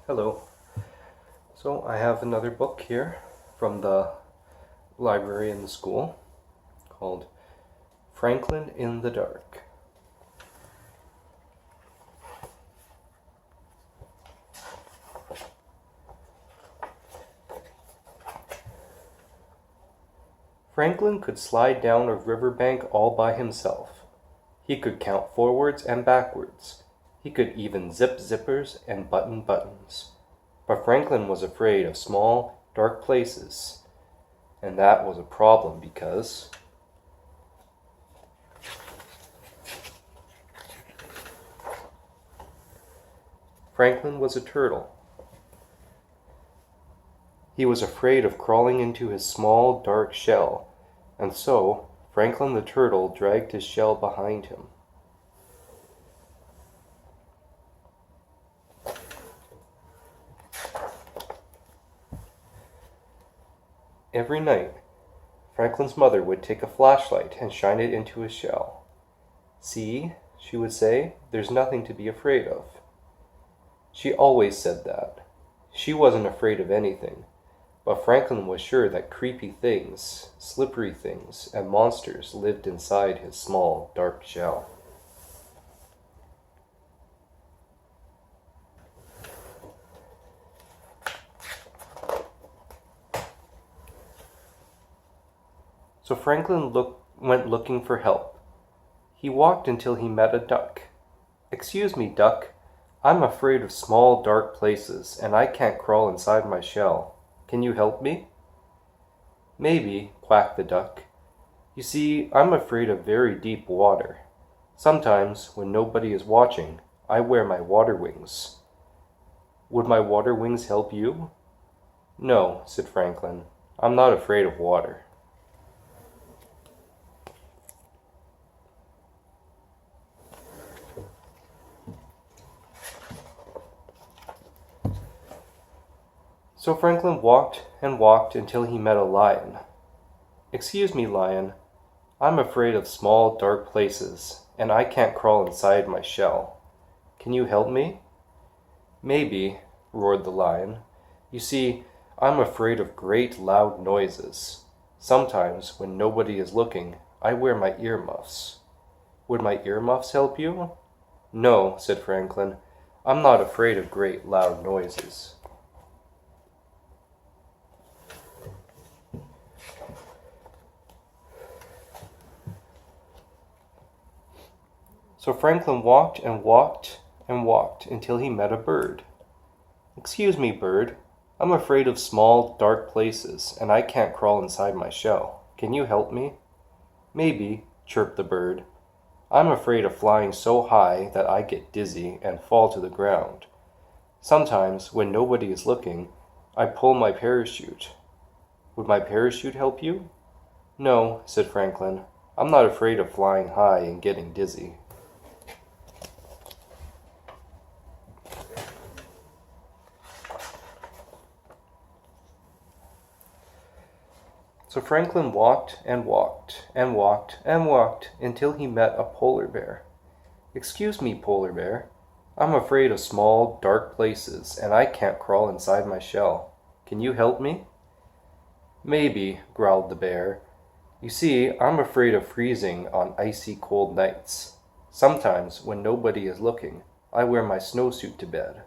Hello. So I have another book here from the library in the school called Franklin in the Dark. Franklin could slide down a riverbank all by himself. He could count forwards and backwards. He could even zip zippers and button buttons. But Franklin was afraid of small, dark places. And that was a problem because Franklin was a turtle. He was afraid of crawling into his small, dark shell, and so Franklin the turtle dragged his shell behind him. Every night, Franklin's mother would take a flashlight and shine it into his shell. "See," she would say, "there's nothing to be afraid of." She always said that. She wasn't afraid of anything, but Franklin was sure that creepy things, slippery things, and monsters lived inside his small, dark shell. So Franklin went looking for help. He walked until he met a duck. "Excuse me, duck. I'm afraid of small, dark places, and I can't crawl inside my shell. Can you help me?" "Maybe," quacked the duck. "You see, I'm afraid of very deep water. Sometimes, when nobody is watching, I wear my water wings. Would my water wings help you?" "No," said Franklin. "I'm not afraid of water." So Franklin walked and walked until he met a lion. "Excuse me, lion. I'm afraid of small, dark places, and I can't crawl inside my shell. Can you help me?" "Maybe," roared the lion. "You see, I'm afraid of great, loud noises. Sometimes, when nobody is looking, I wear my earmuffs. Would my earmuffs help you?" "No," said Franklin. "I'm not afraid of great, loud noises." So Franklin walked and walked and walked until he met a bird. "Excuse me, bird. I'm afraid of small, dark places, and I can't crawl inside my shell. Can you help me?" "Maybe," chirped the bird. "I'm afraid of flying so high that I get dizzy and fall to the ground. Sometimes, when nobody is looking, I pull my parachute. Would my parachute help you?" "No," said Franklin. "I'm not afraid of flying high and getting dizzy." So Franklin walked and walked and walked and walked until he met a polar bear. "Excuse me, polar bear. I'm afraid of small, dark places, and I can't crawl inside my shell. Can you help me?" "Maybe," growled the bear. "You see, I'm afraid of freezing on icy cold nights. Sometimes, when nobody is looking, I wear my snowsuit to bed.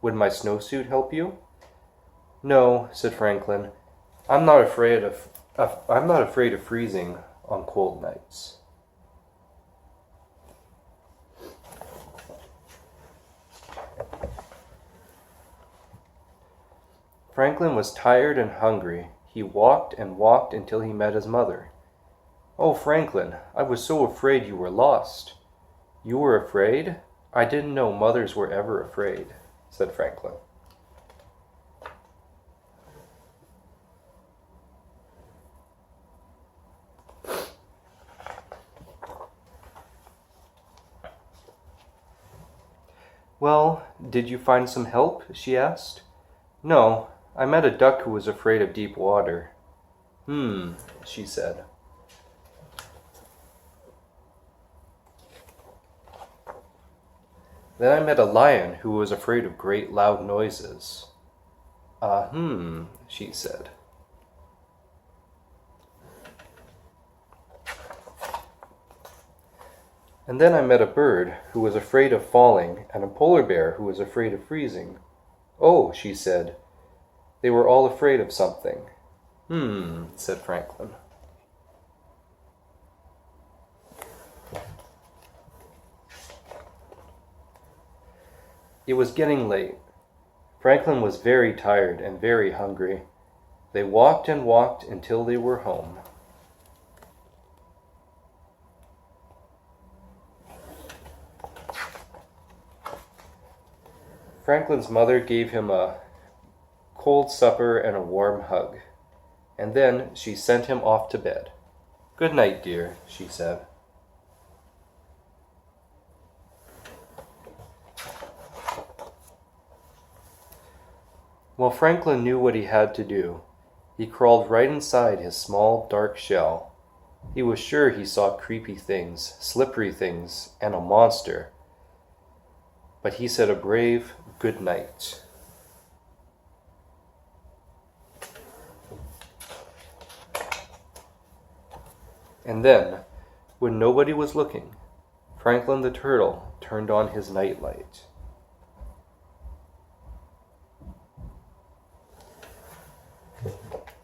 Would my snowsuit help you?" "No," said Franklin. I'm not afraid of freezing on cold nights." Franklin was tired and hungry. He walked and walked until he met his mother. "Oh, Franklin, I was so afraid you were lost." "You were afraid? I didn't know mothers were ever afraid," said Franklin. "Well, did you find some help?" she asked. "No, I met a duck who was afraid of deep water." She said. Then I met a lion who was afraid of great loud noises. She said. And then I met a bird who was afraid of falling, and a polar bear who was afraid of freezing. Oh, she said, they were all afraid of something. Said Franklin. It was getting late. Franklin was very tired and very hungry. They walked and walked until they were home. Franklin's mother gave him a cold supper and a warm hug, and then she sent him off to bed. "Good night, dear," she said. Well, Franklin knew what he had to do. He crawled right inside his small, dark shell. He was sure he saw creepy things, slippery things, and a monster. But he said a brave good night. And then, when nobody was looking, Franklin the turtle turned on his nightlight.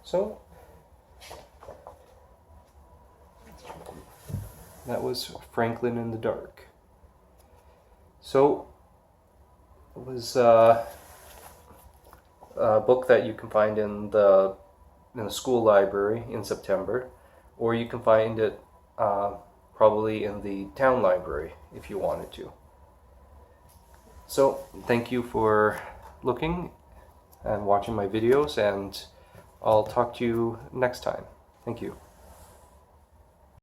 So, that was Franklin in the Dark. So, it was a book that you can find in the school library in September, or you can find it probably in the town library if you wanted to. So, thank you for looking and watching my videos, and I'll talk to you next time. Thank you.